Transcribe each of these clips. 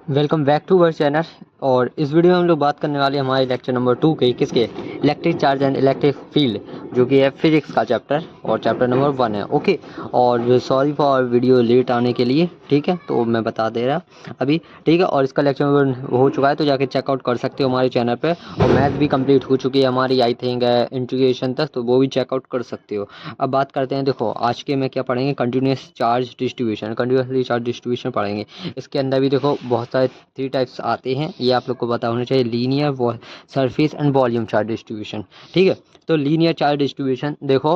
Welcome back to our channel. और इस video में हम लोग बात करने वाले हैं हमारे लेक्चर नंबर 2 के किसके electric charge and electric field, जो कि है फिजिक्स का चैप्टर और चैप्टर नंबर 1 है। ओके, और सॉरी फॉर वीडियो लेट आने के लिए, ठीक है, तो मैं बता दे रहा अभी, ठीक है। और इसका लेक्चर हो चुका है तो जाके चेकआउट कर सकते हो हमारे चैनल पे। और मैथ भी कंप्लीट हो चुकी है हमारी, आई थिंक इंटीग्रेशन तक, तो वो भी चेकआउट कर सकते हो। अब बात करते हैं, देखो आज के में क्या पढ़ेंगे, continuous charge distribution, continuously charge distribution पढ़ेंगे। इसके अंदर भी देखो बहुत सारे 3 टाइप्स आते हैं, ये आप लोग को पता होना चाहिए, linear, surface and volume charge distribution, ठीक है। तो लीनियर चार्ज डिस्ट्रीब्यूशन देखो,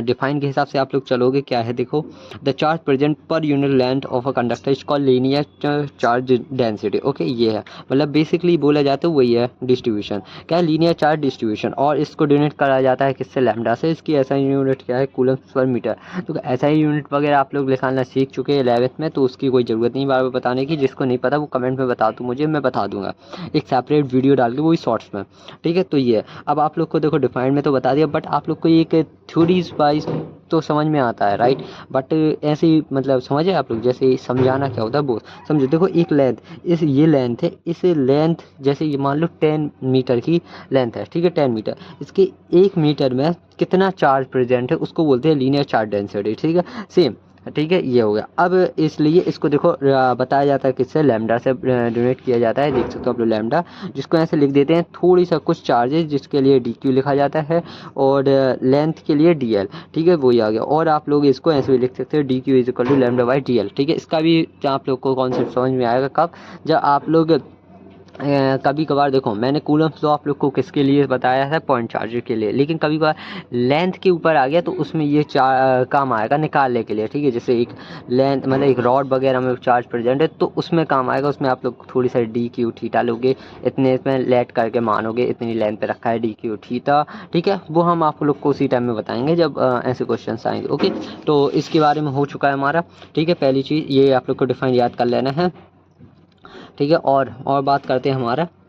डिफाइन के हिसाब से आप लोग चलोगे, क्या है देखो, the charge present per unit length of a conductor is called linear charge density. Okay, ये है, मतलब बेसिकली बोला जाता है वही है डिस्ट्रीब्यूशन, क्या है, लीनियर चार्ज डिस्ट्रीब्यूशन। और इसको डिनोट करा जाता है किससे, लैम्डा से। इसकी ऐसा यूनिट क्या है, कूलम्स पर मीटर। तो ऐसा ही यूनिट वगैरह आप लोग लिखाना सीख चुके हैं 11th में, तो उसकी कोई ज़रूरत नहीं बार बार बताने की। जिसको नहीं पता वो कमेंट में बता दो मुझे, मैं बता दूंगा एक सेपरेट वीडियो डाल के, वही शॉर्ट्स में, ठीक है। तो ये है। अब आप लोग को देखो डिफाइंड में तो बता दिया, बट आप लोग को एक थ्योरीज वाइज तो समझ में आता है, राइट। बट ऐसे ही मतलब समझे आप लोग, जैसे समझाना क्या होता है वो समझो। देखो एक लेंथ, इस ये लेंथ है, इस लेंथ जैसे ये मान लो 10 मीटर की लेंथ है, ठीक है, 10 मीटर। इसके 1 मीटर में कितना चार्ज प्रेजेंट है उसको बोलते हैं लीनियर चार्ज डेंसिटी, ठीक है, सेम, ठीक है, ये हो गया। अब इसलिए इसको देखो बताया जाता है किससे, लैम्डा से डिनोट किया जाता है, देख सकते हो आप लोग लैम्डा, जिसको ऐसे लिख देते हैं थोड़ी सा कुछ चार्जेस, जिसके लिए डी क्यू लिखा जाता है, और लेंथ के लिए डी एल, ठीक है, वही आ गया। और आप लोग इसको ऐसे भी लिख सकते हो, d q is equal to lambda by d l, ठीक है। इसका भी आप लोग को कॉन्सेप्ट समझ में आएगा कब, जब आप लोग कभी कभार देखो, मैंने कूलम्स लॉ आप लोग को किसके लिए बताया है, पॉइंट चार्जर के लिए, लेकिन कभी कभार लेंथ के ऊपर आ गया तो उसमें ये काम आएगा निकालने के लिए, ठीक है। जैसे एक लेंथ मतलब एक रॉड वगैरह में चार्ज प्रेजेंट है तो उसमें काम आएगा, उसमें आप लोग थोड़ी सा डी क्यू थीटा लोगे, इतने इसमें लेट करके मानोगे इतनी लेंथ पे रखा है डी क्यू थीटा, ठीक है। वो हम आप लोग को उसी टाइम में बताएंगे जब ऐसे क्वेश्चन आएंगे। ओके, तो इसके बारे में हो चुका है हमारा, ठीक है। पहली चीज़ ये आप लोग को डिफाइन याद कर लेना है, ठीक है। और बात करते हैं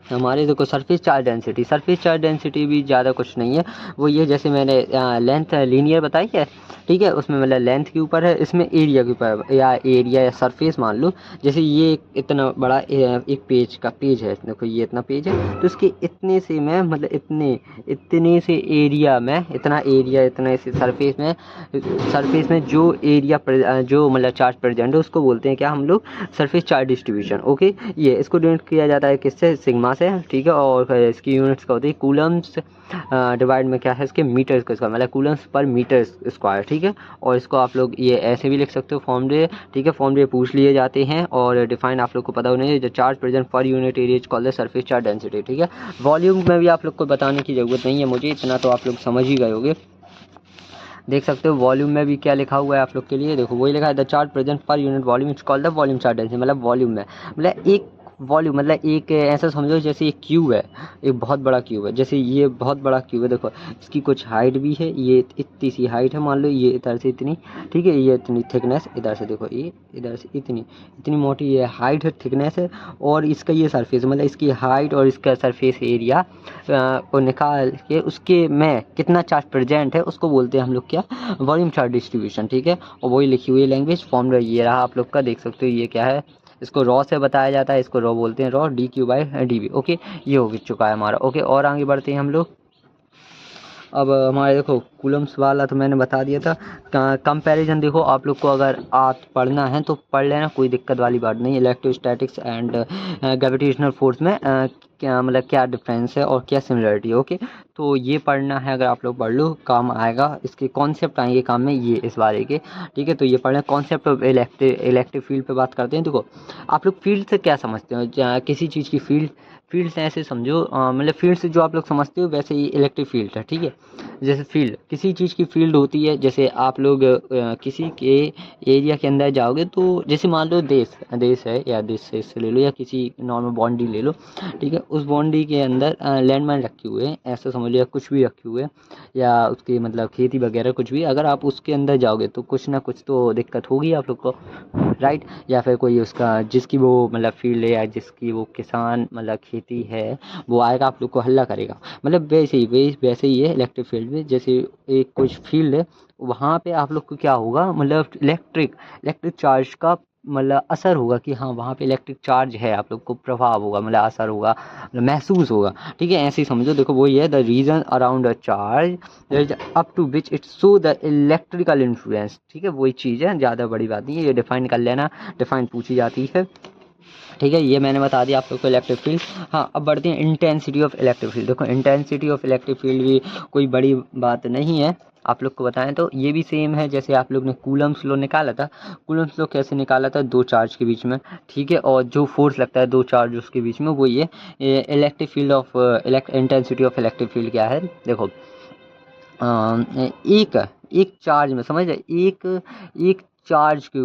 हमारे देखो surface charge density. Surface charge density भी ज़्यादा कुछ नहीं है, वो ये जैसे मैंने लेंथ लीनियर बताई है, ठीक है, उसमें मतलब लेंथ के ऊपर है, इसमें एरिया के ऊपर या एरिया या सरफेस मान लो। जैसे ये इतना बड़ा एक पेज का पेज है, देखो ये इतना पेज है, तो इसके इतने से मैं मतलब इतने से एरिया में, इतना एरिया इतने से सरफेस में जो एरिया जो मतलब चार्ज प्रेजेंट है उसको बोलते हैं क्या हम लोग, सरफेस चार्ज डिस्ट्रीब्यूशन। ओके, ये इसको डिनोट किया जाता है किससे, सिग्मा से, ठीक है। और इसकी यूनिट्स क्या होती है, कूलम्स डिवाइड में क्या है इसके मीटर स्क्वायर, मतलब कूलम्स पर मीटर स्क्वायर, ठीक है। और इसको आप लोग ये ऐसे भी लिख सकते हो फॉर्मूले, ठीक है, फॉर्मूले पूछ लिए जाते हैं। और डिफाइन आप लोग को पता होना चाहिए, जो charge present per unit area is called the surface charge density, ठीक है। वॉल्यूम में भी आप लोग को बताने की जरूरत नहीं है मुझे, इतना तो आप लोग समझ ही गए होगे। देख सकते हो वॉल्यूम में भी क्या लिखा हुआ है आप लोग के लिए, देखो वही लिखा है, the charge present per unit volume is called the volume charge density. मतलब वॉल्यूम में मतलब एक वॉल्यूम मतलब एक ऐसा समझो जैसे एक क्यूब है, एक बहुत बड़ा क्यूब है, जैसे ये बहुत बड़ा क्यूब है, देखो इसकी कुछ हाइट भी है, ये इतनी सी हाइट है, मान लो ये इधर से इतनी, ठीक है, ये इतनी थिकनेस, इधर से देखो ये इधर से इतनी इतनी मोटी ये हाइट है, थिकनेस है। और इसका ये सरफेस मतलब इसकी हाइट और इसका सरफेस एरिया को निकाल के उसके में कितना चार्ज प्रेजेंट है उसको बोलते हैं हम लोग क्या, वॉल्यूम चार्ज डिस्ट्रीब्यूशन, ठीक है। और वही लिखी हुई लैंग्वेज फॉर्मूला ये रहा आप लोग का, देख सकते हो ये क्या है, इसको रॉ से बताया जाता है, इसको रॉ बोलते हैं, rho d q by d b. Okay, ये हो चुका है हमारा। ओके, और आगे बढ़ते हैं हम लोग। अब हमारे देखो कूलम्स वाला तो मैंने बता दिया था, कंपैरिजन देखो आप लोग को अगर आप पढ़ना है तो पढ़ लेना, कोई दिक्कत वाली बात नहीं। इलेक्ट्रोस्टैटिक्स एंड ग्रेविटेशनल फोर्स में क्या मतलब क्या डिफरेंस है और क्या सिमिलरिटी है, ओके। तो ये पढ़ना है, अगर आप लोग पढ़ लो काम आएगा, इसके कॉन्सेप्ट आएंगे काम में ये इस बारे के, ठीक है। तो ये पढ़ना कॉन्सेप्ट ऑफ इलेक्ट्रिक फील्ड पे बात करते हैं। देखो आप लोग फील्ड से क्या समझते हो, किसी चीज़ की फील्ड से ऐसे समझो, मतलब फील्ड से जो आप लोग समझते हो वैसे ही इलेक्ट्रिक फील्ड है, ठीक है। जैसे फील्ड किसी चीज़ की फील्ड होती है, जैसे आप लोग किसी के एरिया के अंदर जाओगे तो जैसे मान लो देश है, या देश से ले लो, या किसी नॉर्मल बाउंड्री ले लो, ठीक है। उस बाउंड्री के अंदर लैंडमाइन रखे हुए हैं, ऐसा समझ लो, या कुछ भी रखे हुए हैं, या उसकी मतलब खेती वगैरह कुछ भी, अगर आप उसके अंदर जाओगे तो कुछ ना कुछ तो दिक्कत होगी आप लोग को, राइट। या फिर कोई उसका जिसकी वो मतलब फील्ड है, या जिसकी वो किसान मतलब खेती है, वो आएगा आप लोग को हल्ला करेगा। मतलब वैसे ही है इलेक्ट्रिक फील्ड में, जैसे एक कुछ फील्ड है, वहाँ पे आप लोग को क्या होगा, मतलब इलेक्ट्रिक चार्ज का मतलब असर होगा कि हाँ वहाँ पे इलेक्ट्रिक चार्ज है, आप लोग को प्रभाव होगा, मतलब असर होगा, मतलब महसूस होगा, ठीक है, ऐसे ही समझो। देखो वही है, the region around a charge up to which it show the electrical influence, ठीक है, वही चीज़ है, ज़्यादा बड़ी बात नहीं है, ये डिफाइन कर लेना, डिफाइन पूछी जाती है, ठीक है। ये मैंने बता दिया आप लोग को इलेक्ट्रिक फील्ड। हाँ, अब बढ़ते हैं इंटेंसिटी ऑफ इलेक्ट्रिक फील्ड। देखो इंटेंसिटी ऑफ इलेक्ट्रिक फील्ड भी कोई बड़ी बात नहीं है, आप लोग को बताएं तो ये भी सेम है जैसे आप लोग ने कूलम्स लॉ निकाला था। कूलम्स लॉ कैसे निकाला था, दो चार्ज के बीच में, ठीक है, और जो फोर्स लगता है दो चार्ज उसके बीच में, वो ये electric field of intensity of electric field क्या है, देखो एक एक चार्ज में समझ रहे, एक एक एक चार्ज के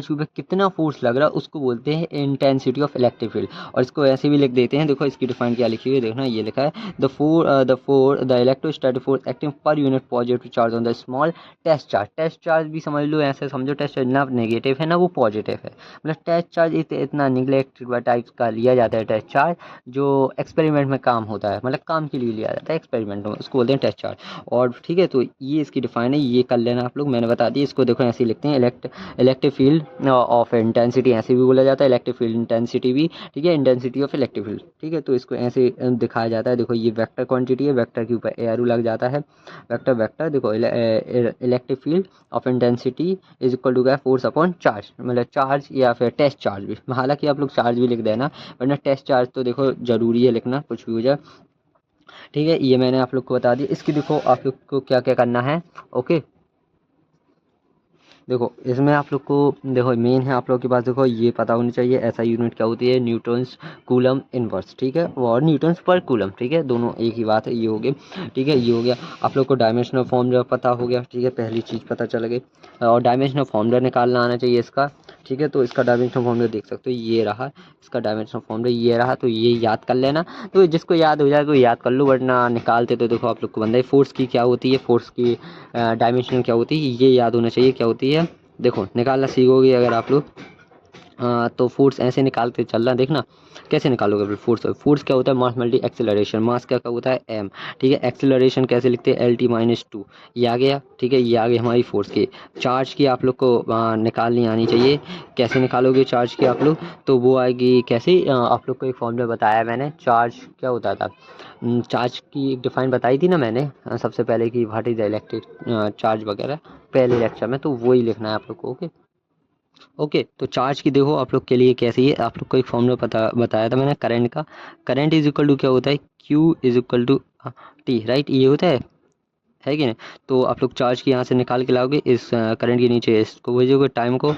ऊपर कितना फोर्स लग रहा है उसको बोलते हैं इंटेंसिटी ऑफ इलेक्ट्रिक फील्ड। और इसको ऐसे भी लिख देते हैं, देखो इसकी डिफाइन क्या लिखी हुई है, देखना ये लिखा है, the electrostatic force acting per unit positive charge on the small test charge. Test charge भी समझ लो, ऐसे समझो टेस्ट चार्ज ना नेगेटिव है ना वो पॉजिटिव है, मतलब टेस्ट चार्ज इतना निगलेक्ट टाइप का लिया जाता है टेस्ट चार्ज, जो एक्सपेरिमेंट में काम होता है, मतलब काम के लिए लिया जाता है एक्सपेरिमेंट में, उसको बोलते हैं टेस्ट चार्ज। और ठीक है, तो ये इसकी डिफाइन है, ये कर लेना आप लोग, मैंने बता दी। इसको देखो ऐसे ही लिखते हैं, इलेक्ट्रिक फील्ड ऑफ इंटेंसिटी ऐसे भी बोला जाता है, इलेक्ट्रिक फील्ड इंटेंसिटी भी, ठीक है, इंटेंसिटी ऑफ इलेक्ट्रिक फील्ड, ठीक है। तो इसको ऐसे दिखाया जाता है, देखो ये वेक्टर क्वांटिटी है, वेक्टर के ऊपर एरो लग जाता है, वेक्टर वेक्टर, देखो electric field of intensity is equal to क्या, फोर्स अपॉन चार्ज, मतलब चार्ज या फिर टेस्ट चार्ज भी, हालांकि आप लोग चार्ज भी लिख देना, वरना टेस्ट चार्ज तो देखो जरूरी है लिखना, कुछ भी हो जाए, ठीक है। ये मैंने आप लोग को बता दिया। इसकी देखो आप लोग को क्या क्या करना है, ओके। देखो इसमें आप लोग को, देखो मेन है आप लोग के पास, देखो ये पता होनी चाहिए ऐसा यूनिट क्या होती है, न्यूटन्स कूलम इनवर्स, ठीक है, और न्यूटन्स पर कूलम, ठीक है, दोनों एक ही बात है, ये हो गया, ठीक है, ये हो गया। आप लोग को डायमेंशनल फॉर्मूला पता हो गया, ठीक है, पहली चीज़ पता चल गई। और डायमेंशनल फॉर्मूला निकालना आना चाहिए इसका, ठीक है। तो इसका डायमेंशनल फॉर्मूला देख सकते हो, ये रहा इसका डायमेंशनल फॉर्मूला, ये रहा, तो ये याद कर लेना। तो जिसको याद हो जाए तो याद कर लो, वरना निकालते तो देखो आप लोग को बंदा है फोर्स की क्या होती है, फोर्स की डायमेंशन क्या होती है, ये याद होना चाहिए क्या होती है। देखो निकालना सीखोगे अगर आप लोग, तो फोर्स ऐसे निकालते चलना, देखना कैसे निकालोगे फिर फोर्स। फोर्स क्या होता है, मास मल्टी एक्सेलरेशन, मास क्या होता है एम, ठीक है, एक्सेलरेशन कैसे लिखते हैं, एल टी माइनस टू, ये आ गया, ठीक है, ये आ गई हमारी फोर्स की। चार्ज की आप लोग को निकालनी आनी चाहिए, कैसे निकालोगे चार्ज की आप लोग, तो वो आएगी कैसे, आप लोग को एक फॉर्मूला बताया मैंने, चार्ज क्या होता था, चार्ज की डिफाइन बताई थी ना मैंने सबसे पहले कि व्हाट इज इलेक्ट्रिक चार्ज वगैरह, पहले लेक्चर में, तो वही लिखना है आप लोग को, ओके। ओके, तो चार्ज की देखो आप लोग के लिए कैसी है, आप लोग को एक फॉर्मूला बताया था मैंने करंट का, करंट इज इक्वल टू क्या होता है, q is equal to t, right, ये होता है कि नहीं। तो आप लोग चार्ज की यहाँ से निकाल के लाओगे, इस करंट के नीचे इसको भेजोगे, टाइम को,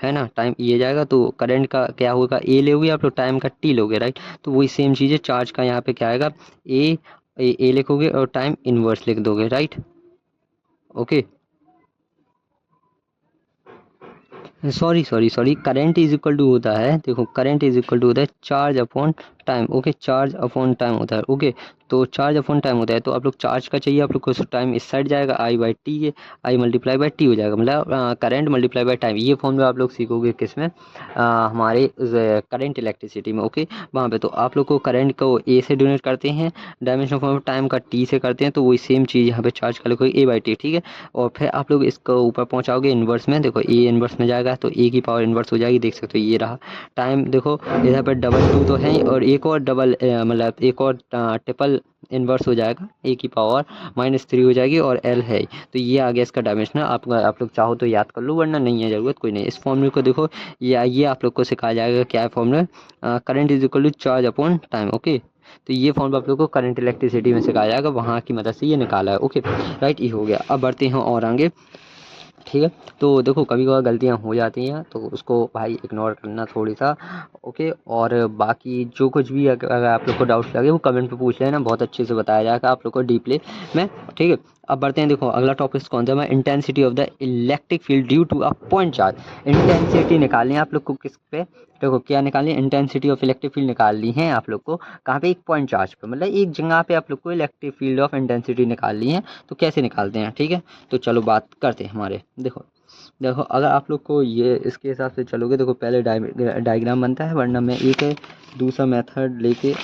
है ना, टाइम ये जाएगा, तो करंट का क्या होगा, ए लोगे आप लोग, टाइम का टी लोगे, राइट। तो वही सेम चीज़ है, चार्ज का यहाँ पे क्या आएगा, ए ए लिखोगे और टाइम इनवर्स लिख दोगे, right, okay. Sorry sorry sorry, current is equal to होता है, देखो करंट इज इक्वल टू होता है charge upon time, okay, charge upon time होता है, ओके। तो चार्ज अपॉन टाइम होता है, तो आप लोग चार्ज का चाहिए आप लोग को, टाइम इस साइड जाएगा, आई बाई टी है, आई मल्टीप्लाई बाई टी हो जाएगा, मतलब करंट मल्टीप्लाई बाई टाइम। ये फॉर्मूला आप लोग सीखोगे किसमें, हमारे करंट इलेक्ट्रिसिटी में, ओके। वहाँ पे तो आप लोग को करंट को ए से डोनेट करते हैं, डायमेंशन फॉर्म टाइम का टी से करते हैं, तो वही सेम चीज़ यहाँ पे चार्ज का लिखोगे ए बाई टी, ठीक है। और फिर आप लोग इसको ऊपर पहुँचाओगे इन्वर्स में, देखो ए इन्वर्स में जाएगा तो ए की पावर इन्वर्स हो जाएगी, देख सकते हो ये रहा टाइम, देखो इधर पर डबल टू तो है ही, और एक और डबल मतलब एक और ट्रिपल इन्वर्स हो जाएगा, ए की पावर माइनस थ्री हो जाएगी, और एल है, तो ये आ गया इसका डायमेंशन। आप लोग चाहो तो याद कर लो, वरना नहीं है ज़रूरत कोई नहीं। इस फॉर्मूले को देखो, ये आप लोग को सिखाया जाएगा क्या है formula, current is equal to charge upon time, okay. तो ये फॉर्मूला आप लोग को करंट इलेक्ट्रिसिटी में सिखाया जाएगा, वहाँ की मदद से ये निकाला है, ओके, राइट, ये हो गया। अब बढ़ते हैं और आगे, ठीक है। तो देखो कभी कभार गलतियाँ हो जाती हैं, तो उसको भाई इग्नोर करना थोड़ी सा, ओके। और बाकी जो कुछ भी अगर आप लोग को डाउट्स लगे वो कमेंट पे पूछ लेना, बहुत अच्छे से बताया जाएगा आप लोग को डीपली में, ठीक है। अब बढ़ते हैं, देखो अगला टॉपिक कौन सा है, intensity of the electric field due to a point charge. Intensity निकालनी है आप लोग को किस पे, देखो क्या निकालनी है, इंटेंसिटी ऑफ इलेक्ट्रिक फील्ड निकालनी है आप लोग को, कहाँ पे, एक पॉइंट चार्ज पे, मतलब एक जगह पे आप लोग को इलेक्ट्रिक फील्ड ऑफ इंटेंसिटी निकालनी है। तो कैसे निकालते हैं, ठीक है, तो चलो बात करते हैं हमारे, देखो देखो अगर आप लोग को ये इसके हिसाब से चलोगे, देखो पहले डायग्राम बनता है, वरना मैं एक दूसरा मेथड लेके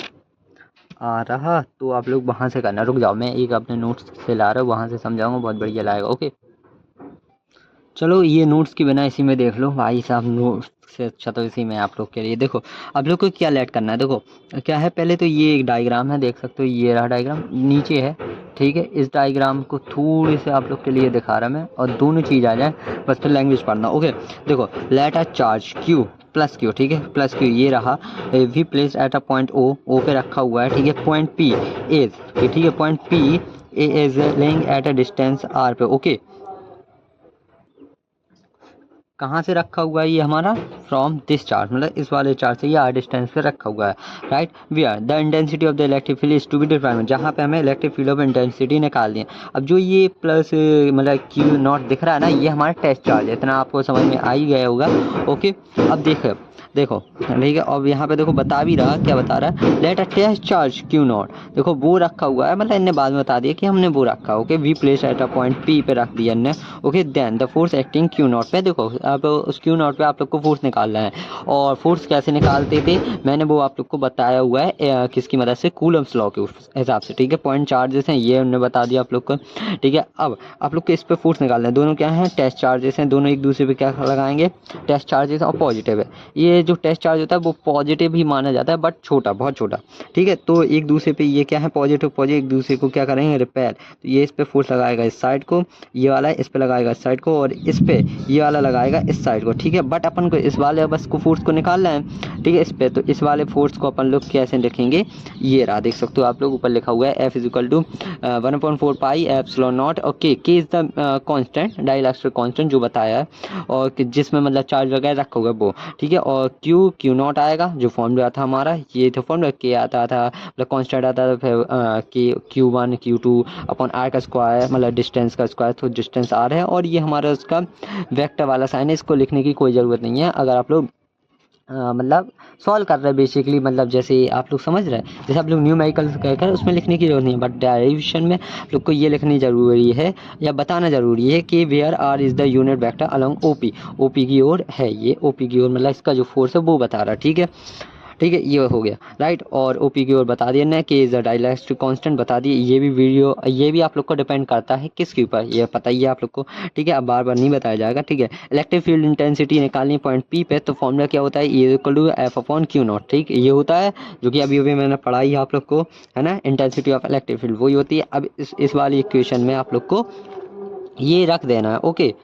आ रहा, तो आप लोग वहाँ से करना, रुक जाओ मैं एक अपने नोट्स से ला रहा हूँ, वहाँ से समझाऊंगा, बहुत बढ़िया लाएगा, ओके। चलो ये नोट्स की बिना इसी में देख लो भाई साहब, नोट्स से अच्छा तो इसी में आप लोग के लिए। देखो आप लोग को क्या ऐड करना है, देखो क्या है, पहले तो ये एक डायग्राम है, देख सकते हो ये रहा डायग्राम नीचे है, ठीक है। इस डायग्राम को थोड़े से आप लोग के लिए दिखा रहा मैं, और दोनों चीज़ आ जाए बस, फिर लैंग्वेज पढ़ना। ओके देखो, let a charge q plus q, ठीक है, प्लस क्यू ये रहा, we place at a point O, O पे रखा हुआ है, ठीक है। पॉइंट पी इज, ठीक है, point P is laying at a distance R पे, ओके। कहाँ से रखा हुआ है ये हमारा, फ्रॉम दिस चार्ज, मतलब इस वाले चार्ज से ये आर डिस्टेंस पे रखा हुआ है, right. We are the intensity of the electric field is to be determined, जहाँ पे हमें इलेक्ट्रिक फील्ड ऑफ इंटेंसिटी निकालनी है। अब जो ये प्लस मतलब क्यू नॉट दिख रहा है ना, ये हमारा टेस्ट चार्ज है, इतना आपको समझ में आ ही गया होगा। ओके अब देखो देखो ठीक है, अब यहाँ पे देखो बता भी रहा, क्या बता रहा है, let a test charge q naught, देखो वो रखा हुआ है, मतलब इनने बाद में बता दिया कि हमने वो रखा, okay. We place at a point P पे रख दिया इनने, okay. Then the force acting q naught पे, देखो अब उस क्यू नॉट पे आप लोग को फोर्स निकालना है, और फोर्स कैसे निकालते थे मैंने वो आप लोग को बताया हुआ है, किसकी मदद से, कूलम्स लॉ के हिसाब से, ठीक है। पॉइंट चार्जेस हैं ये उन्होंने बता दिया आप लोग को, ठीक है। अब आप लोग को इस पे फोर्स निकालना है, दोनों क्या हैं, टेस्ट चार्जेस हैं, दोनों एक दूसरे पे क्या लगाएंगे, टेस्ट चार्जेस और पॉजिटिव है। ये जो टेस्ट चार्ज होता है वो पॉजिटिव ही माना जाता है, बट छोटा, बहुत छोटा, ठीक है। तो एक दूसरे पे ये क्या है, पॉजिटिव पॉजिटिव एक दूसरे को क्या करेंगे, रिपेल, तो ये इस पे फोर्स लगाएगा इस साइड को, ये वाला इस पे लगाएगा इस साइड को, और इस पे ये वाला लगाएगा इस साइड को, ठीक है। बट अपन को इस वाले बस को फोर्स को निकालना है, ठीक है, इस पे। तो इस वाले फोर्स को अपन लोग कैसे लिखेंगे, ये रहा, देख सकते हो आप लोग, ऊपर लिखा हुआ है F is equal to 1/4 pi epsilon naught, okay. K is the constant, dielectric constant जो बताया है, और जिसमें मतलब चार्ज वगैरह रखा हुआ है वो, ठीक है। और क्यू नॉट आएगा, जो फॉर्मूला था हमारा, ये तो फॉर्मूला के आता था, मतलब कांस्टेंट आता था, फिर के Q1 Q2 अपॉन आर का स्क्वायर, मतलब डिस्टेंस का स्क्वायर, तो डिस्टेंस आर है, और ये हमारा उसका वेक्टर वाला साइन है, इसको लिखने की कोई ज़रूरत नहीं है अगर आप लोग मतलब सॉल्व कर रहे हैं बेसिकली, मतलब जैसे आप लोग समझ रहे हैं, जैसे आप लोग न्यूमेरिकल कहकर उसमें लिखने की जरूरत नहीं है, बट डेरिवेशन में आप लोग को ये लिखनी ज़रूरी है, या बताना ज़रूरी है कि where are is the unit vector along OP, OP की ओर है, ये ओपी की ओर, मतलब इसका जो फोर्स है वो बता रहा है, ठीक है, ठीक है। ये हो गया राइट, और ओपी की ओर बता दिया ना कि इज डाइलेक्ट्रिक कांस्टेंट बता दिए। ये भी वीडियो, ये भी आप लोग को डिपेंड करता है किसके ऊपर, ये पता ही है आप लोग को, ठीक है। अब बार बार नहीं बताया जाएगा, ठीक है। इलेक्ट्रिक फील्ड इंटेंसिटी निकालनी पॉइंट पी पे, तो फॉर्मूला क्या होता है, E equal to F upon q naught, ठीक, ये होता है, जो कि अभी अभी मैंने पढ़ाई है आप लोग को, है ना, इंटेंसिटी ऑफ इलेक्ट्रिक फील्ड वही होती है। अब इस वाली इक्वेशन में आप लोग को ये रख देना है, ओके।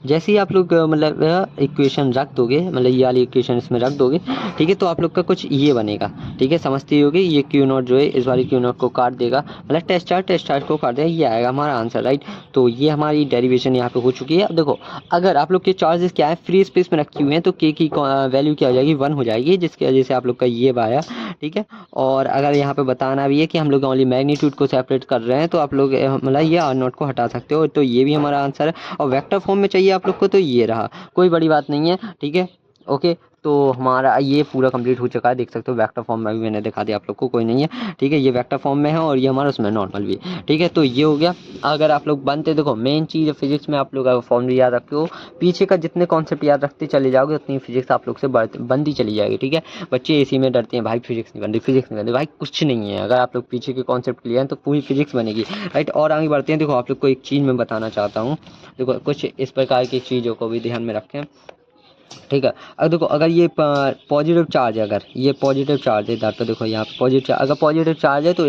जैसे ही आप लोग मतलब इक्वेशन रख दोगे, मतलब ये वाली इक्वेशन इसमें रख दोगे, ठीक है, तो आप लोग का कुछ ये बनेगा, ठीक है, समझते ही होगे। ये क्यू नॉट जो है इस वाली क्यू नॉट को काट देगा, मतलब टेस्ट चार्ज को काट देगा, ये आएगा हमारा आंसर, राइट। तो ये हमारी डेरिवेशन यहाँ पे हो चुकी है। अब देखो अगर आप लोग के चार्जेस क्या है, फ्री स्पेस में रखे हुए हैं, तो के की वैल्यू क्या हो जाएगी, 1 हो जाएगी, जिसकी वजह से आप लोग का ये आया, ठीक है। और अगर यहाँ पे बताना भी है कि हम लोग ओनली मैग्नीट्यूड को सेपरेट कर रहे हैं, तो आप लोग मतलब ये आर नॉट को हटा सकते हो, तो ये भी हमारा आंसर है। और वेक्टर फॉर्म में चाहिए आप लोग को, तो ये रहा, कोई बड़ी बात नहीं है, ठीक है, ओके। तो हमारा ये पूरा कंप्लीट हो चुका है, देख सकते हो वेक्टर फॉर्म में भी मैंने दिखा दिया आप लोग को, कोई नहीं है, ठीक है। ये वेक्टर फॉर्म में है, और ये हमारा उसमें नॉर्मल भी, ठीक है। तो ये हो गया। अगर आप लोग बनते, देखो मेन चीज़ फिजिक्स में आप लोग अगर फॉर्मूला याद रखते हो, पीछे का जितने कॉन्सेप्ट याद रखते चले जाओगे, उतनी फिजिक्स आप लोग से बनती चली जाएगी, ठीक है। बच्चे इसी में डरते हैं, भाई फिजिक्स नहीं बनती, फिजिक्स नहीं बनती, भाई कुछ नहीं है, अगर आप लोग पीछे के कॉन्सेप्ट क्लियर हैं तो पूरी फिजिक्स बनेगी, राइट। और आगे बढ़ते हैं, देखो आप लोग को एक चीज़ मैं बताना चाहता हूँ, देखो कुछ इस प्रकार की चीज़ों को भी ध्यान में रखें, ठीक है। अब देखो अगर ये पॉजिटिव चार्ज है, अगर ये पॉजिटिव चार्ज है इधर, तो देखो यहाँ पे पॉजिटिव चार्ज, अगर पॉजिटिव चार्ज है तो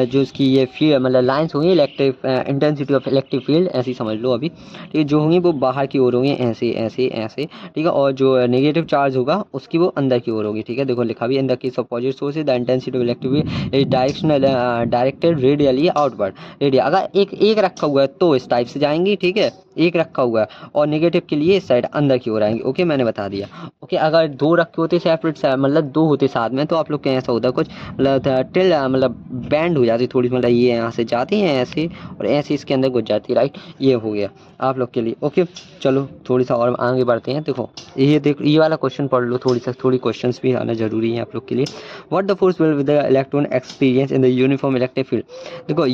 जो इसकी ये फील्ड मतलब लाइंस होंगी, electric intensity of electric field ऐसी समझ लो अभी, ठीक है, जो होंगी वो बाहर की ओर होंगी, ऐसे ऐसे ऐसे, ठीक है। और जो नेगेटिव चार्ज होगा उसकी वो अंदर की ओर होगी, ठीक है। देखो लिखा भी, in the case of positive source the intensity of electric field is directional directed radially outward, radial अगर एक रखा हुआ है तो इस टाइप से जाएंगी, ठीक है, एक रखा हुआ है, और नेगेटिव के लिए इस साइड अंदर की ओर आएंगे, ओके, मैंने बता दिया, ओके। अगर दो रखे होते सेपरेट, मतलब दो होते साथ में, तो आप लोग के ऐसा होता कुछ मतलब टिल मतलब बैंड हो जाती थोड़ी, मतलब ये यहाँ से जाती है ऐसे, और ऐसे इसके अंदर घुस जाती है, राइट। ये हो गया आप लोग के लिए, ओके। चलो थोड़ी सा और आगे बढ़ते हैं, देखो ये देखो ये वाला क्वेश्चन पढ़ लो, थोड़ी क्वेश्चंस भी आना जरूरी है आप लोग के लिए। What the force will with the electron experience in the uniform electric field, देखो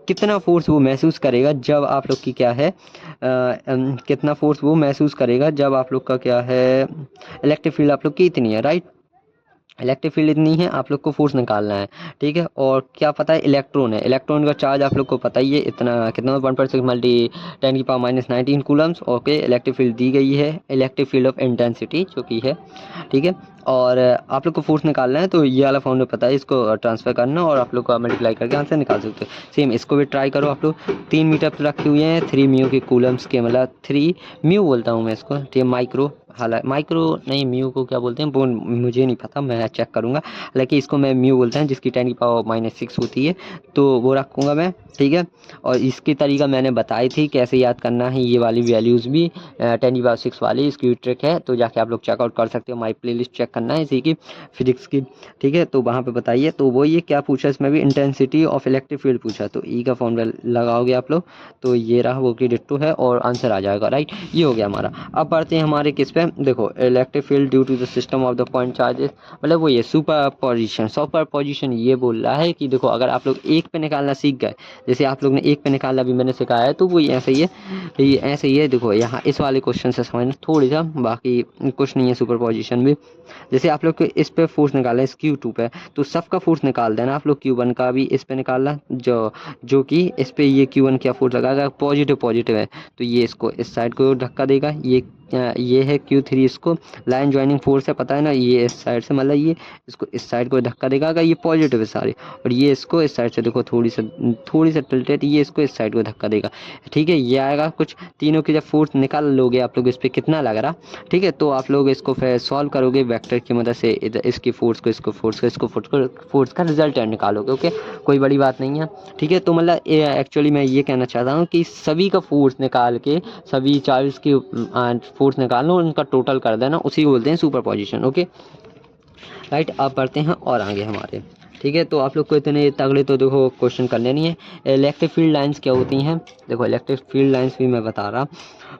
कितना फोर्स वो महसूस करेगा जब आप लोग की क्या है, कितना फोर्स वो महसूस करेगा जब आप लोग का क्या है, इलेक्ट्रिक फील्ड आप लोग की इतनी है, राइट। इलेक्ट्रिक फील्ड इतनी है, आप लोग को फोर्स निकालना है, ठीक है। और क्या पता है, इलेक्ट्रॉन है, इलेक्ट्रॉन का चार्ज आप लोग को पता ही है इतना कितना, 1.6 multi 10⁻⁻19 coulombs. Okay, electric field दी गई है, इलेक्ट्रिक फील्ड ऑफ इंटेंसिटी जो की है, ठीक है। और आप लोग को फोर्स निकालना है, तो ये वाला फॉर्मूला पता है, इसको ट्रांसफर करना और आप लोग को मल्टीप्लाई करके आंसर निकाल सकते हो। सेम इसको भी ट्राई करो आप लोग। 3 मीटर पर रखे हुए हैं, 3 म्यू के कूलम्स के, मतलब 3 म्यू बोलता हूँ मैं इसको, ठीक है। माइक्रो, हालांकि माइक्रो नहीं, म्यू को क्या बोलते हैं वो मुझे नहीं पता, मैं चेक करूँगा। हालांकि इसको मैं म्यू बोलते हैं, जिसकी 10⁻⁻6 होती है, तो वो रखूँगा मैं, ठीक है। और इसकी तरीका मैंने बताई थी कैसे याद करना है, ये वाली वैल्यूज़ भी 10⁻6 वाली इसकी ट्रिक है, तो जाके आप लोग चेकआउट कर सकते हो। माई प्लेलिस्ट चेक करना है इसी की, फिजिक्स की, ठीक है। तो वहाँ पे बताइए, तो वो ये क्या पूछा इसमें भी, इंटेंसिटी ऑफ इलेक्ट्रिक फील्ड पूछा, तो ई का फॉर्मूला लगाओगे आप लोग, तो ये रहा, वो की डिट्टो है और आंसर आ जाएगा, राइट। ये हो गया हमारा। अब बढ़ते हैं हमारे किस पे, देखो, electric field due to the system of the point charges, मतलब वो ये सुपर पोजिशन ये बोल रहा है कि देखो, अगर आप लोग एक पे निकालना सीख गए, जैसे आप लोग ने एक पे निकालना भी मैंने सिखाया है, तो वो ऐसे ही है, ये ऐसे ही है। देखो यहाँ इस वाले क्वेश्चन से समझना थोड़ी सा, बाकी कुछ नहीं है सुपर पोजिशन भी। जैसे आप लोग को इस पे फोर्स निकालना है, इस Q2 पे, तो सबका फोर्स निकाल देना आप लोग, Q1 का भी इस पे निकालना, जो कि इस पे ये Q1 क्या फोर्स लगाएगा, पॉजिटिव है, तो ये इसको इस साइड को धक्का देगा। ये है Q3, इसको लाइन ज्वाइनिंग फोर्स है, पता है ना, ये इस साइड से, मतलब ये इसको इस साइड को धक्का देगा, अगर ये पॉजिटिव है सारे, और ये इसको इस साइड से, देखो थोड़ी सा टिल्टेड, ये इसको इस साइड को धक्का देगा, ठीक है। ये आएगा कुछ, तीनों की जब फोर्स निकाल लोगे आप लोग, इस पर कितना लग रहा, ठीक है, तो आप लोग इसको फिर सॉल्व करोगे वेक्टर की मदद से, इसकी फोर्स को, इसको फोर्स को, इसको फोर्स का रिजल्ट निकालोगे। ओके, कोई बड़ी बात नहीं है, ठीक है। तो मतलब एक्चुअली मैं ये कहना चाहता हूँ कि सभी का फोर्स निकाल के, सभी चार्ज की फोर्स निकालना, उनका टोटल कर देना, उसी को बोलते हैं सुपर पोजिशन। Okay, right. अब बढ़ते हैं और आगे हमारे, ठीक है। तो आप लोग को इतने तगड़े तो देखो क्वेश्चन करने नहीं है। इलेक्ट्रिक फील्ड लाइंस क्या होती हैं, देखो इलेक्ट्रिक फील्ड लाइंस भी मैं बता रहा।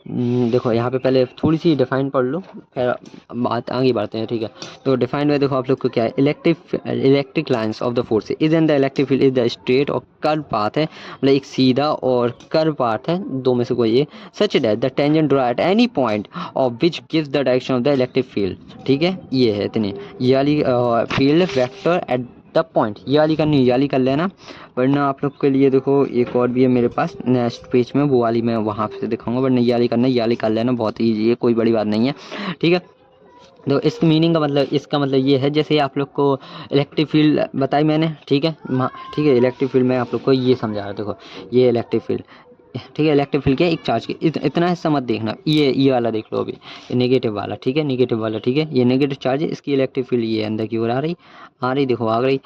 देखो यहाँ पे पहले थोड़ी सी डिफाइन पढ़ लो, फिर बात आगे बढ़ते हैं, ठीक है। तो डिफाइन में देखो आप लोग को क्या है, electric lines of the force is in the electric field is the straight और कर्व पाथ है, मतलब एक सीधा और कर्व पाथ है, दो में से कोई एक, such that the tangent draw at any point of which gives the direction of the electric field, ठीक है। ये है इतनी, ये वाली field vector eight the point, ये वाली करनी, ये वाली कर लेना, वरना आप लोग के लिए देखो एक और भी है मेरे पास नेक्स्ट पेज में, वो वाली मैं वहाँ से दिखाऊंगा, वरना ये वाली करना, ये वाली कर लेना, बहुत ईजी है, कोई बड़ी बात नहीं है, ठीक है। तो इस मीनिंग का मतलब, इसका मतलब ये है, जैसे आप लोग को इलेक्ट्रिक फील्ड बताई मैंने, ठीक है, ठीक है। इलेक्ट्रिक फील्ड में आप लोग को ये समझा रहा, देखो ये इलेक्ट्रिक फील्ड, ठीक है। इलेक्ट्रिक फील्ड क्या, एक चार्ज की, इतना हिस्सा मत देखना, ये वाला देख लो अभी, ये नेगेटिव वाला, ठीक है, नेगेटिव वाला, ठीक है। ये नेगेटिव चार्ज है, इसकी इलेक्ट्रिक फील्ड ये अंदर की ओर आ रही, देखो आ रही।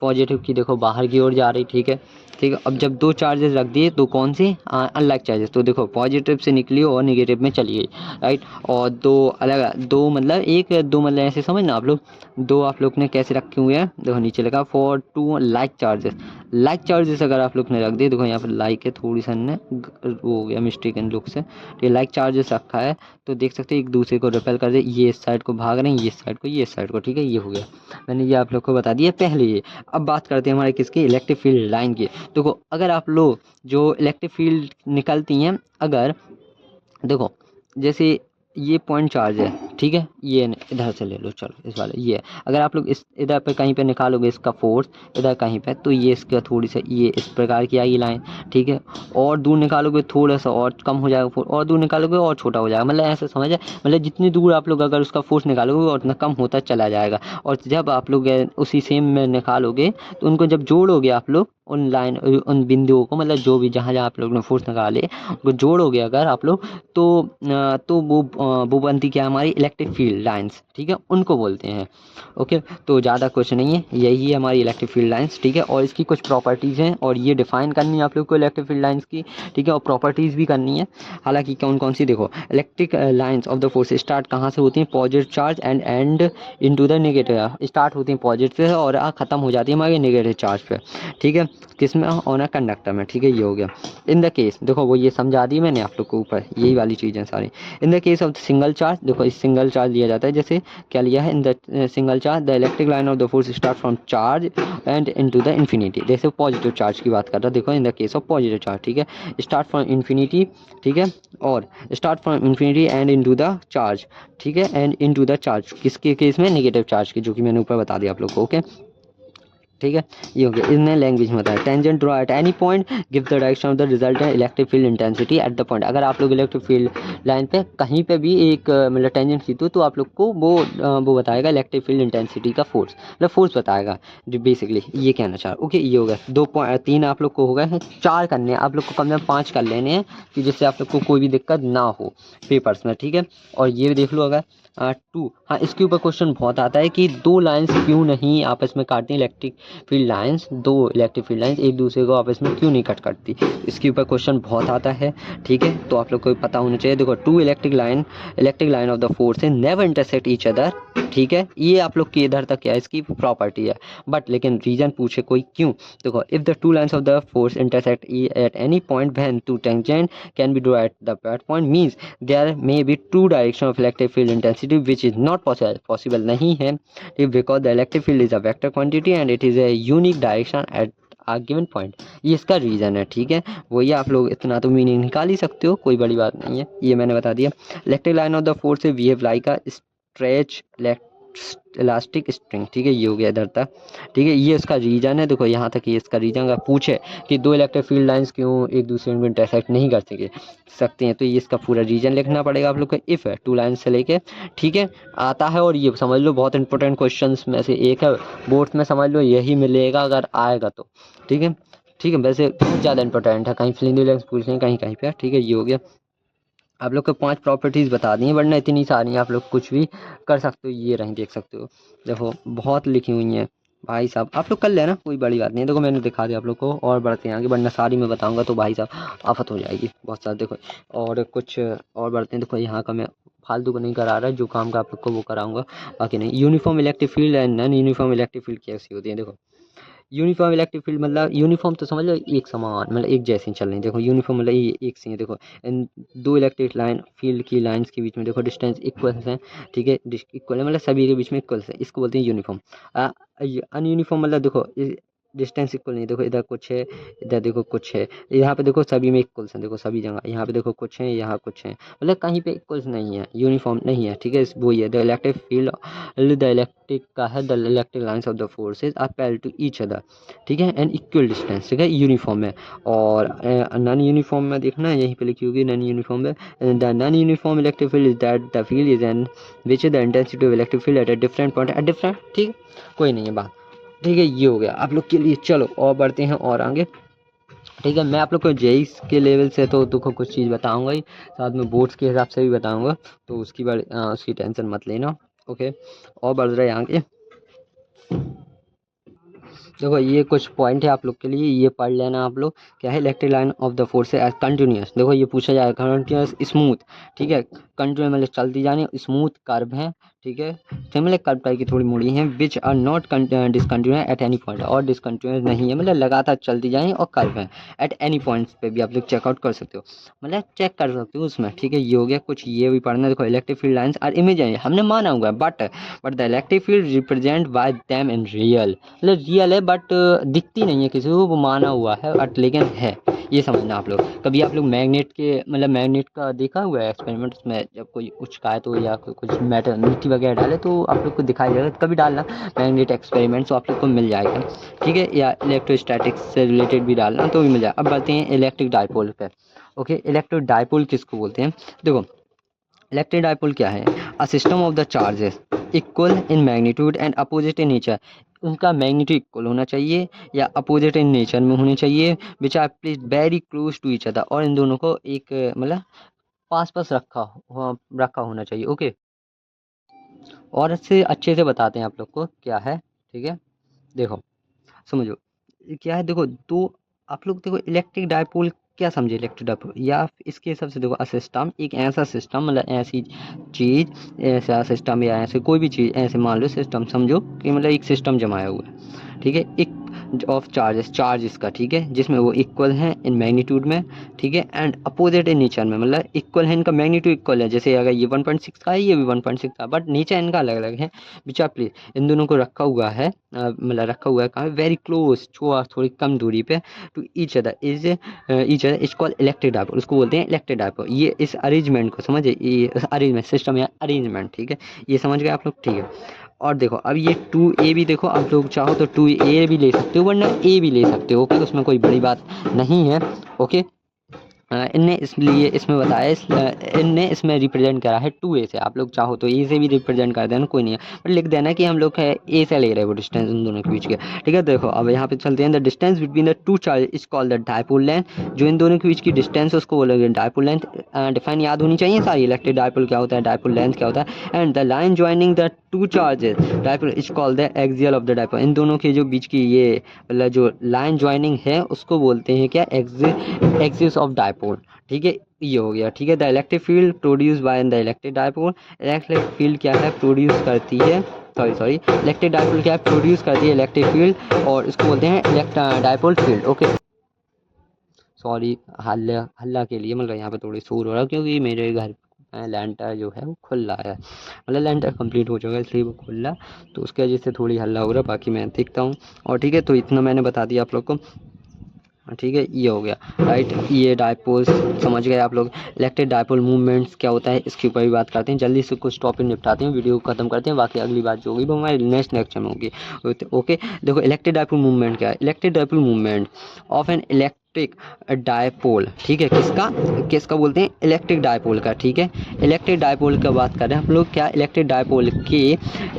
पॉजिटिव की देखो बाहर की ओर जा रही, ठीक है, ठीक है। अब जब दो चार्जेस रख दिए, तो कौन से, अनलाइक चार्जेस, तो देखो पॉजिटिव से निकली और नेगेटिव में चली गई, राइट। और दो अलग, दो मतलब एक, दो मतलब ऐसे समझना आप लोग, दो आप लोग ने कैसे रखे हुए हैं, देखो नीचे लगा फॉर टू लाइक चार्जेस अगर आप लोग ने रख दिए, देखो यहाँ पर लाइक है, थोड़ी सा ने वो हो गया मिस्टेक इन लुक से, तो ये लाइक चार्जेस रखा है, तो देख सकते हैं एक दूसरे को रिपेल कर दे, ये इस साइड को भाग रहे हैं, ये इस साइड को, ये इस साइड को, ठीक है। ये हो गया, मैंने ये आप लोग को बता दिया पहले ये। अब बात करते हैं हमारे किसकी, इलेक्ट्रिक फील्ड लाइन की। देखो अगर आप लोग जो इलेक्ट्रिक फील्ड निकलती हैं, अगर देखो जैसे ये पॉइंट चार्ज है, ठीक है, ये इधर से ले लो, चलो इस वाले ये, अगर आप लोग इस इधर पे कहीं पे निकालोगे इसका फोर्स, इधर कहीं पे, तो ये इसका थोड़ी सा ये इस प्रकार की आएगी लाइन, ठीक है। और दूर निकालोगे थोड़ा सा और कम हो जाएगा फोर्स, और दूर निकालोगे और छोटा हो जाएगा, मतलब ऐसे समझ है, मतलब जितनी दूर आप लोग अगर उसका फोर्स निकालोगे उतना कम होता चला जाएगा। और जब आप लोग उसी सेम में निकालोगे, तो उनको जब जोड़ोगे आप लोग उन लाइन, उन बिंदुओं को, मतलब जो भी जहाँ जहाँ आप लोग ने फोर्स निकाले उनको जोड़ोगे अगर आप लोग, तो वो बनती क्या हमारी इलेक्ट्रिक फील्ड लाइंस, ठीक है, उनको बोलते हैं। ओके, तो ज़्यादा कुछ नहीं है, यही है हमारी इलेक्ट्रिक फील्ड लाइंस, ठीक है। और इसकी कुछ प्रॉपर्टीज़ हैं, और ये डिफाइन करनी है आप लोग को इलेक्ट्रिक फील्ड लाइंस की, ठीक है, और प्रॉपर्टीज़ भी करनी है। हालांकि कौन कौन सी, देखो electric lines of the force start कहाँ से होती हैं, positive charge and into the negative, start होती हैं पॉजिटिव से और ख़त्म हो जाती है हमारे नेगेटिव चार्ज पे, ठीक है, किसमें, ऑन अ कंडक्टर में, ठीक है। ये हो गया इन द केस, देखो वो ये समझा दी मैंने आप लोग को ऊपर, यही वाली चीज़ें सारी। In the case of single charge, देखो इस सिंगल चार्ज लिया जाता है, जैसे क्या लिया है in the single charge the electric line of the force start from charge and into the infinity. जैसे पॉजिटिव चार्ज की बात कर रहा है, देखो in the case of positive charge, ठीक है, स्टार्ट फ्रॉम इन्फिनिटी, ठीक है, और start from infinity and into the charge, ठीक है, एंड इनटू द चार्ज किसके केस में, नेगेटिव चार्ज की, जो कि मैंने ऊपर बता दिया आप लोग को। ओके, ठीक है, ये हो गया। इसने लैंग्वेज में बताया tangent draw at any point give the direction of the result है electric field intensity at the point. अगर आप लोग इलेक्ट्रिक फील्ड लाइन पे कहीं पे भी एक मतलब टेंजेंट खींचो तो आप लोग को वो बताएगा इलेक्ट्रिक फील्ड इंटेंसिटी का फोर्स, मतलब फोर्स बताएगा जो बेसिकली ये कहना चाह रहा। ओके, ये हो गया 3 आप लोग को हो गए हैं, 4 करने हैं आप लोग को, कम से कम 5 कर लेने हैं कि जिससे आप लोग को कोई भी दिक्कत ना हो पेपर्स में, ठीक है। और ये भी देख लो अगर 2, हाँ इसके ऊपर क्वेश्चन बहुत आता है कि 2 लाइंस क्यों नहीं आपस में काटती electric field lines, 2 electric field lines एक दूसरे को आपस में क्यों नहीं कट करती, इसके ऊपर क्वेश्चन बहुत आता है, ठीक है। तो आप लोग को पता होना चाहिए। देखो 2 electric line of the force never intersect each other, ठीक है, ये आप लोग के इधर तक क्या है इसकी प्रॉपर्टी है, बट लेकिन रीजन पूछे कोई क्यों, देखो if the 2 lines of the force intersect at any point when 2 tangent can be draw at the that point means there may be 2 direction of electric field intensity which is not possible नहीं है, because the electric field is a vector quantity and it is a unique direction at a given point. ये इसका reason है, ठीक है, वही आप लोग इतना तो मीनिंग निकाल ही सकते हो, कोई बड़ी बात नहीं है, ये मैंने बता दिया। Electric line of the force से behave like a stretch elastic string, ठीक है, ये हो गया इधर तक, ठीक है, ये इसका रीजन है। देखो यहाँ तक ये इसका रीजन अगर पूछे कि 2 इलेक्ट्रिक फील्ड लाइंस क्यों एक दूसरे में इंटरसेक्ट नहीं कर सकते हैं, तो ये इसका पूरा रीजन लिखना पड़ेगा आप लोग को, इफ है 2 लाइंस से लेके, ठीक है, आता है। और ये समझ लो बहुत इंपॉर्टेंट क्वेश्चन में से एक है, बोर्ड्स में समझ लो यही मिलेगा अगर आएगा तो, ठीक है, ठीक है, वैसे बहुत ज़्यादा इंपॉर्टेंट है, कहीं फिलिंग लाइंस पूछ लें कहीं कहीं पे, ठीक है, ये हो गया। आप लोग को 5 प्रॉपर्टीज़ बता दी हैं, वरना इतनी सारी आप लोग कुछ भी कर सकते हो, ये रही देख सकते हो, देखो बहुत लिखी हुई हैं भाई साहब, आप लोग कर लेना, कोई बड़ी बात नहीं है। देखो मैंने दिखा दिया आप लोग को, और बढ़ते हैं आगे, वरना सारी मैं बताऊंगा तो भाई साहब आफत हो जाएगी बहुत सारी। देखो और कुछ और बढ़ते हैं, देखो यहाँ का मैं फालतू को नहीं करा रहा, जो काम का आप लोग को वो कराऊंगा, बाकी नहीं। Uniform electric field and non uniform electric field कैसी होती है, देखो यूनिफॉर्म इलेक्ट्रिक फील्ड मतलब यूनिफॉर्म तो समझ लो एक समान, मतलब एक जैसी चल रही है, देखो यूनिफॉर्म मतलब ये एक सी है, देखो इन 2 इलेक्ट्रिक लाइन फील्ड की लाइंस के बीच में देखो डिस्टेंस इक्वल है, ठीक है, इक्वल है मतलब सभी के बीच में इक्वल है, इसको बोलते हैं यूनिफॉर्म। अनयूनिफॉर्म मतलब देखो डिस्टेंस इक्वल नहीं, देखो इधर कुछ है, इधर देखो कुछ है, यहाँ पे देखो सभी में इक्वल्स हैं, देखो सभी जगह यहाँ पे देखो कुछ है, यहाँ कुछ है, मतलब कहीं पे इक्वल्स नहीं है, यूनिफॉर्म नहीं है, ठीक है, वही है the electric field the electric का है the electric lines of the forces are parallel to each other, ठीक है, एंड इक्वल डिस्टेंस, ठीक है, यूनिफॉर्म में। और नॉन यूनिफॉर्म में देखना यहीं पे लिखी होगी नॉन यूनिफॉर्म में, the non uniform electric field is that the field is an which the intensity of electric field at a different point at different, ठीक, कोई नहीं है बात, ठीक है, ये हो गया आप लोग के लिए। चलो और बढ़ते हैं और आगे, ठीक है, मैं आप लोग को जेई के लेवल से तो देखो कुछ चीज़ बताऊंगा ही, साथ में बोर्ड्स के हिसाब से भी बताऊंगा, तो उसकी टेंशन मत लेना। ओके, और बढ़ रहे हैं आगे, देखो ये कुछ पॉइंट है आप लोग के लिए, ये पढ़ लेना आप लोग, क्या है electric line of the force as continuous, देखो ये पूछा जाएगा कंटिन्यूस स्मूथ, ठीक है, कंटिन्यूस मतलब चलती जानी, स्मूथ कर्व है, ठीक है, सिमिलर कर्व टाइप की थोड़ी मुड़ी है, which are not discontinuous at any point, और डिसकंटिन्यूस नहीं है मतलब लगातार चलती जाए, और कर्व है एट एनी पॉइंट्स पे भी आप लोग चेकआउट कर सकते हो, मतलब चेक कर सकते हो उसमें, ठीक है, ये हो गया कुछ, ये भी पढ़ना। देखो electric field lines are imaginary, हमने माना हुआ है, but the electric field represent by them in real, मतलब रियल है बट दिखती नहीं है किसी को, वो माना हुआ है बट लेकिन है, ये समझना आप लोग। कभी आप लोग मैग्नेट के मतलब मैग्नेट का देखा हुआ है एक्सपेरिमेंट्स में, जब कोई उचकाए तो या कुछ मेटल मिट्टी वगैरह डाले तो आप लोग को दिखाई देगा, कभी डालना मैग्नेट एक्सपेरिमेंट्स तो आप लोग को मिल जाएगा, ठीक है, या इलेक्ट्रोस्टैटिक्स से रिलेटेड भी डालना तो भी मिल जाएगा। अब बढ़ते हैं इलेक्ट्रिक डायपोल पे। ओके, इलेक्ट्रिक डायपोल किसको बोलते हैं, देखो इलेक्ट्रिक डायपोल क्या है, a system of the charges equal in magnitude and opposite in nature, उनका मैग्नीट्यूड इक्वल होना चाहिए या अपोजिट इन नेचर में होनी चाहिए, which are placed very close to each other, और इन दोनों को एक मतलब पास पास रखा होना चाहिए। ओके, और इससे अच्छे से बताते हैं आप लोग को क्या है, ठीक है, देखो समझो क्या है, देखो दो आप लोग देखो इलेक्ट्रिक डायपोल क्या समझे, इलेक्ट्रिक डायपोल या इसके हिसाब से देखो अ सिस्टम, एक ऐसा सिस्टम मतलब ऐसी चीज़, ऐसा सिस्टम या ऐसे कोई भी चीज़ ऐसे मान लो सिस्टम समझो कि मतलब एक सिस्टम जमाया हुआ है, ठीक है, एक ऑफ चार्जेस, चार्ज इसका, ठीक है, जिसमें वो इक्वल है इन मैग्नीट्यूड में, ठीक है, एंड अपोजिट इन नेचर में, मतलब इक्वल है, इनका मैग्नीट्यूड इक्वल है, जैसे अगर ये 1.6 का है, ये भी 1.6 का, बट नेचर इनका अलग अलग है। विच आर प्लेस, इन दोनों को रखा हुआ है, मतलब रखा हुआ है कहाँ, वेरी क्लोज, थोड़ी कम दूरी पे, to each other is called electric dipole, उसको बोलते हैं इलेक्ट्रिक डायपोल। ये इस अरेंजमेंट को समझे, ये अरेंजमेंट सिस्टम या अरेंजमेंट, ठीक है, ये समझ गए आप लोग, ठीक है। और देखो अब ये 2A भी देखो, आप लोग चाहो तो 2A भी ले सकते हो, वरना A भी ले सकते हो, ओके, उसमें कोई बड़ी बात नहीं है, ओके। इनने इसलिए इसमें बताया, इनने इसमें रिप्रेजेंट करा है 2A से, आप लोग चाहो तो A से भी रिप्रेजेंट कर देना, कोई नहीं है, बट लिख देना कि हम लोग है A से ले रहे हैं वो डिस्टेंस उन दोनों के बीच के, ठीक है। देखो अब यहाँ पे चलते हैं, the distance between the two charge is called the dipole length, जो इन दोनों के बीच की डिस्टेंस उसको बोलोगे डायपोल लेंथ। डिफाइन याद होनी चाहिए सारी, इलेक्ट्रिक डायपोल क्या होता है, डायपोल लेंथ क्या होता है, and the line joining the two charges dipole is called the axial of the dipole, इन दोनों के जो बीच की ये मतलब जो लाइन ज्वाइनिंग है उसको बोलते हैं क्या, एक्सिस ऑफ डायपोल, ठीक है, ये हो गया, ठीक है। The electric field produce by the electric dipole, electric field क्या है, प्रोड्यूस करती है, सॉरी इलेक्ट्रिक डायपोल क्या है, प्रोड्यूस करती है इलेक्ट्रिक फील्ड, और इसको बोलते हैं डायपोल फील्ड, ओके। सॉरी हल्ला के लिए, मतलब यहाँ पे थोड़ी शोर हो रहा है क्योंकि मेरे घर लैंटर जो है वो खुल रहा है, मतलब लैंटर कंप्लीट हो चुका है इसलिए वो खुल रहा, तो उसकी वजह से थोड़ी हल्ला हो रहा है, बाकी मैं देखता हूँ। और ठीक है, तो इतना मैंने बता दिया आप लोग को, ठीक है, ये हो गया राइट। ये डायपोल्स समझ गए आप लोग। इलेक्ट्रिक डायपोल मूवमेंट्स क्या होता है इसके ऊपर भी बात करते हैं, जल्दी से कुछ टॉपिक निपटाते हैं, वीडियो को खत्म करते हैं, बाकी अगली बात जो होगी वो हमारे नेक्स्ट लेक्चर में होगी, ओके। देखो इलेक्ट्रिक डायपोल मूवमेंट क्या है, electric dipole movement of an electric dipole, ठीक है, किसका बोलते हैं, इलेक्ट्रिक डायपोल का, ठीक है। इलेक्ट्रिक डायपोल का बात कर रहे हैं हम लोग, क्या इलेक्ट्रिक डायपोल की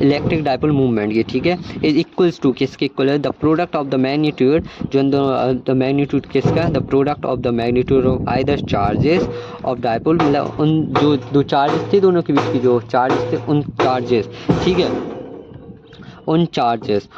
इलेक्ट्रिक डायपोल मूवमेंट की, ठीक है, इज इक्वल्स टू, किसके इक्वल है, the product of the magnitude, जो द मैग्नीट्यूड किसका, the product of the magnitude of either charges of dipole, मतलब उन जो दो चार्जेस थे दोनों के बीच की जो चार्जेस थे उन चार्जेस, ठीक है, उन चार्जेस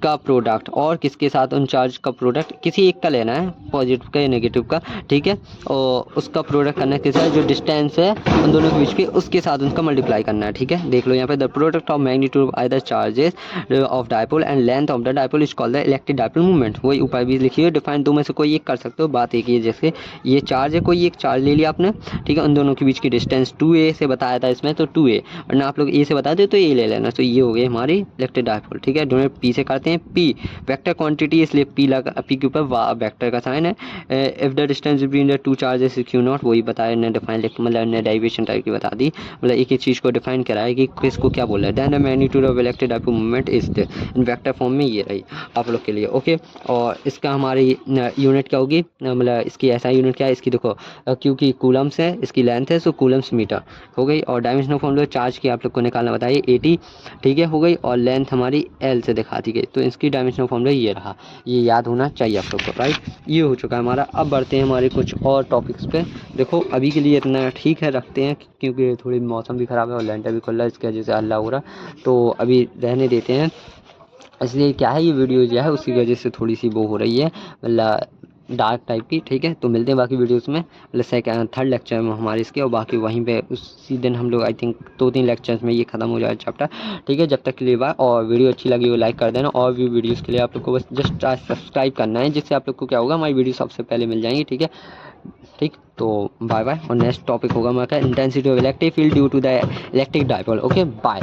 का प्रोडक्ट, और किसके साथ उन चार्ज का प्रोडक्ट, किसी एक का लेना है, पॉजिटिव का या नेगेटिव का, ठीक है, और उसका प्रोडक्ट करना है किस साथ, जो डिस्टेंस है उन दोनों के बीच के उसके साथ उनका मल्टीप्लाई करना है, ठीक है। देख लो यहाँ पे, the product of magnitude of either charges of dipole and length of the dipole is called the electric dipole movement, वही ऊपर भी लिखी है, डिफाइन दो में से कोई एक कर सकते हो, बात एक ही है, जैसे ये चार्ज है, कोई एक चार्ज ले लिया आपने, ठीक है, उन दोनों के बीच की डिस्टेंस 2A से बताया था इसमें, तो 2A, वरना आप लोग A से बताते तो A ले लेना, तो ये हो गई हमारी इलेक्ट्रिक डायपोल, ठीक है। दोनों P से करते हैं, P वेक्टर क्वांटिटी, इसलिए P के ऊपर वेक्टर का साइन है। If the distance between the two charges is Q0, वही बताया ने डिफाइन, मतलब ने डेरिवेशन टाइप की बता दी, मतलब एक एक चीज़ को डिफाइन कराया कि किसको क्या बोला है। Then the magnitude of electric dipole movement is in vector form में, ये रही आप लोग के लिए, ओके। और इसका हमारी यूनिट क्या होगी, मतलब इसकी ऐसा यूनिट क्या है इसकी, देखो क्योंकि कूलम्स है, इसकी लेंथ है, सो कूलम्स मीटर हो गई, और डायमेंशनल फॉर्मूला चार्ज की आप लोग को निकालना बताइए 80, ठीक है, हो गई, और लेंथ हमारी L से दिखा दी गई, तो इसकी डायमेंशनल फॉर्मूला ये रहा, ये याद होना चाहिए आप लोग को, राइट। ये हो चुका है हमारा। अब बढ़ते हैं हमारे कुछ और टॉपिक्स पे। देखो अभी के लिए इतना ठीक है, रखते हैं, क्योंकि थोड़ी मौसम भी ख़राब है और लैंटर भी खुल रहा है, इसकी वजह से हल्ला हो रहा, तो अभी रहने देते हैं। इसलिए क्या है, ये वीडियो जो है उसकी वजह से थोड़ी सी वो हो रही है, मतलब डार्क टाइप की, ठीक है। तो मिलते हैं बाकी वीडियोस में, मतलब थर्ड लेक्चर में हमारे इसके, और बाकी वहीं पे उसी दिन हम लोग आई थिंक 2-3 लेक्चर्स में ये खत्म हो जाए चैप्टर, ठीक है। जब तक के लिए बाय, और वीडियो अच्छी लगी हो लाइक कर देना, और भी वीडियोस के लिए आप लोग को बस जस्ट सब्सक्राइब करना है, जिससे आप लोग को क्या होगा, हमारी वीडियो सबसे पहले मिल जाएंगी, ठीक है, ठीक। तो बाय बाय, और नेक्स्ट टॉपिक होगा हमारा intensity of electric field due to the electric dipole, okay bye.